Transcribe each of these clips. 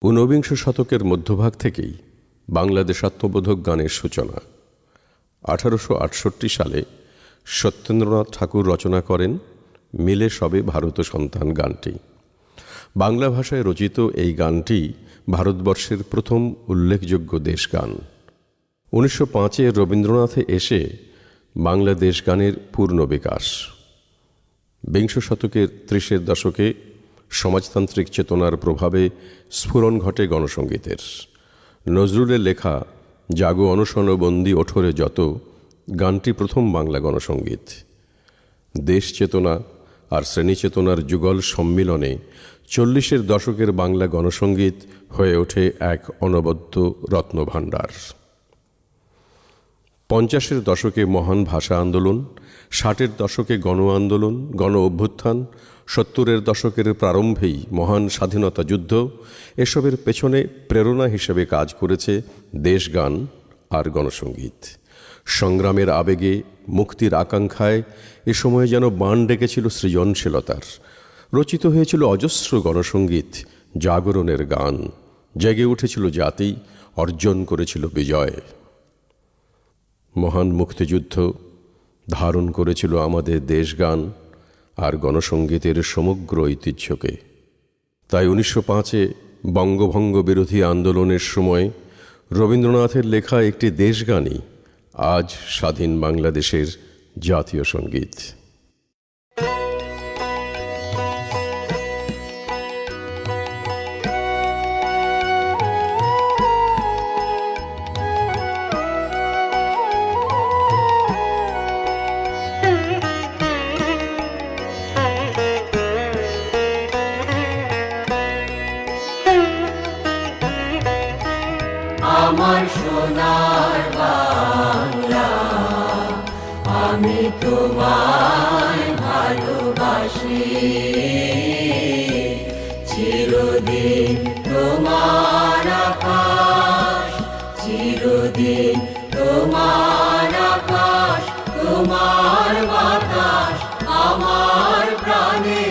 ঊনবিংশ শতকের মধ্যভাগ থেকেই বাংলাদেশ আত্মবোধক গানের সূচনা। 1868 সালে সত্যেন্দ্রনাথ ঠাকুর রচনা করেন মিলে সবে ভারত সন্তান গানটি। বাংলা ভাষায় রচিত এই গানটি ভারতবর্ষের প্রথম উল্লেখযোগ্য দেশগান। 1905-এ রবীন্দ্রনাথে এসে বাংলাদেশ গানের পূর্ণ বিকাশ। বিংশ শতকের 30-এর দশকে সমাজতান্ত্রিক চেতনার প্রভাবে স্ফুরণ ঘটে গণসঙ্গীতের। নজরুলের লেখা জাগো অনশন বন্দি ওঠরে যত গানটি প্রথম বাংলা গণসঙ্গীত। দেশ চেতনা আর শ্রেণী চেতনার যুগল সম্মিলনে 40-এর দশকের বাংলা গণসঙ্গীত হয়ে ওঠে এক অনবদ্য রত্নভাণ্ডার। 50-এর দশকে মহান ভাষা আন্দোলন, 60-এর দশকে গণ আন্দোলন, গণ অভ্যুত্থান, 70-এর দশকের প্রারম্ভেই মহান স্বাধীনতা যুদ্ধ, এসবের পেছনে প্রেরণা হিসেবে কাজ করেছে দেশগান আর গণসঙ্গীত। সংগ্রামের আবেগে, মুক্তির আকাঙ্ক্ষায় এ সময়ে যেন বাণ ডেকেছিল সৃজনশীলতার। রচিত হয়েছিল অজস্র গণসঙ্গীত, জাগরণের গান। জেগে উঠেছিল জাতি, অর্জন করেছিল বিজয়। মহান মুক্তিযুদ্ধ ধারণ করেছিল আমাদের দেশগান আর গণসঙ্গীতের সমগ্র ঐতিহ্যকে। তাই 1905-এ বঙ্গভঙ্গ বিরোধী আন্দোলনের সময় রবীন্দ্রনাথের লেখা একটি দেশগানই আজ স্বাধীন বাংলাদেশের জাতীয় সঙ্গীত। আমার সোনার বাংলা, আমি তোমায় ভালোবাসি। চিরদিন তোমার আকাশ, চিরদিন তোমার আকাশ, তোমার বাতাস আমার প্রাণে।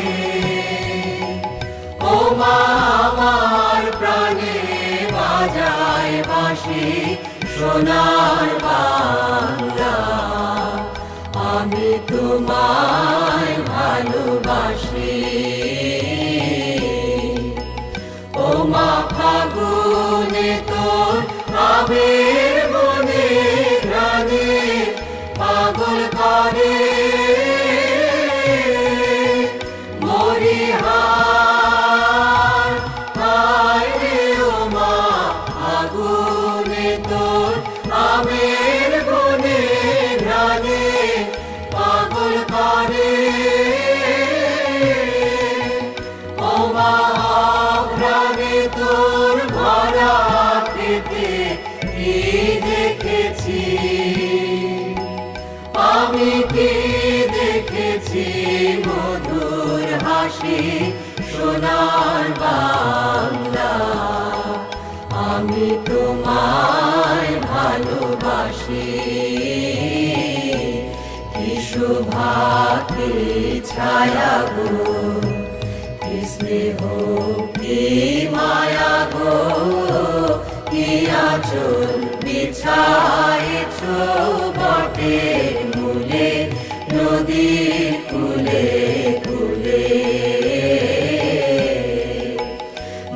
ও মা আমার প্রাণে বাজায় বাঁশি সোনার বাংলা, আমি তোমায় ভালোবাসি। ও মা ফাগুনে তোর আবির বনে প্রাণে পাগল করে আমের বনে ঘ্রাণে পাগল করে। ও মা ঘ্রাণে তোর ভরা খেতে কি দেখেছি, আমি কি দেখেছি মধুর হাসি সোনার বাংলা, আমি তোমায় ভালোবাসি। কি শোভা কি ছায়া গো, কি স্নেহ কি মায়া গো, কি আঁচল বিছায়েছ বটের মূলে নদীর কূলে কূলে।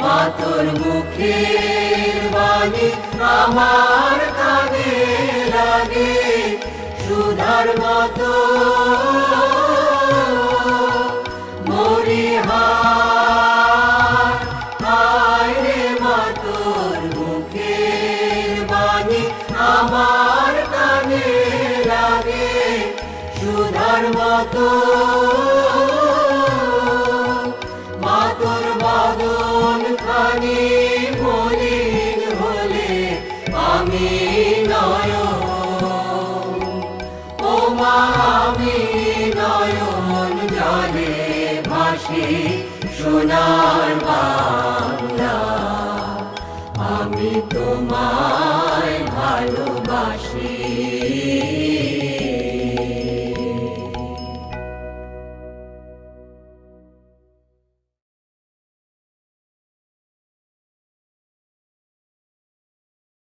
মা তোর মুখের বাণী আমার কানে লাগে সুধার মতো মরিহার। হায় রে মা তোর মুখের বাণী আমার কানে লাগে সুধার মতো। মা তোর বদন খানি মলিন হলে আমি নয়ন, ও মা আমি নয়ন জলে ভাসি সোনার বাংলা।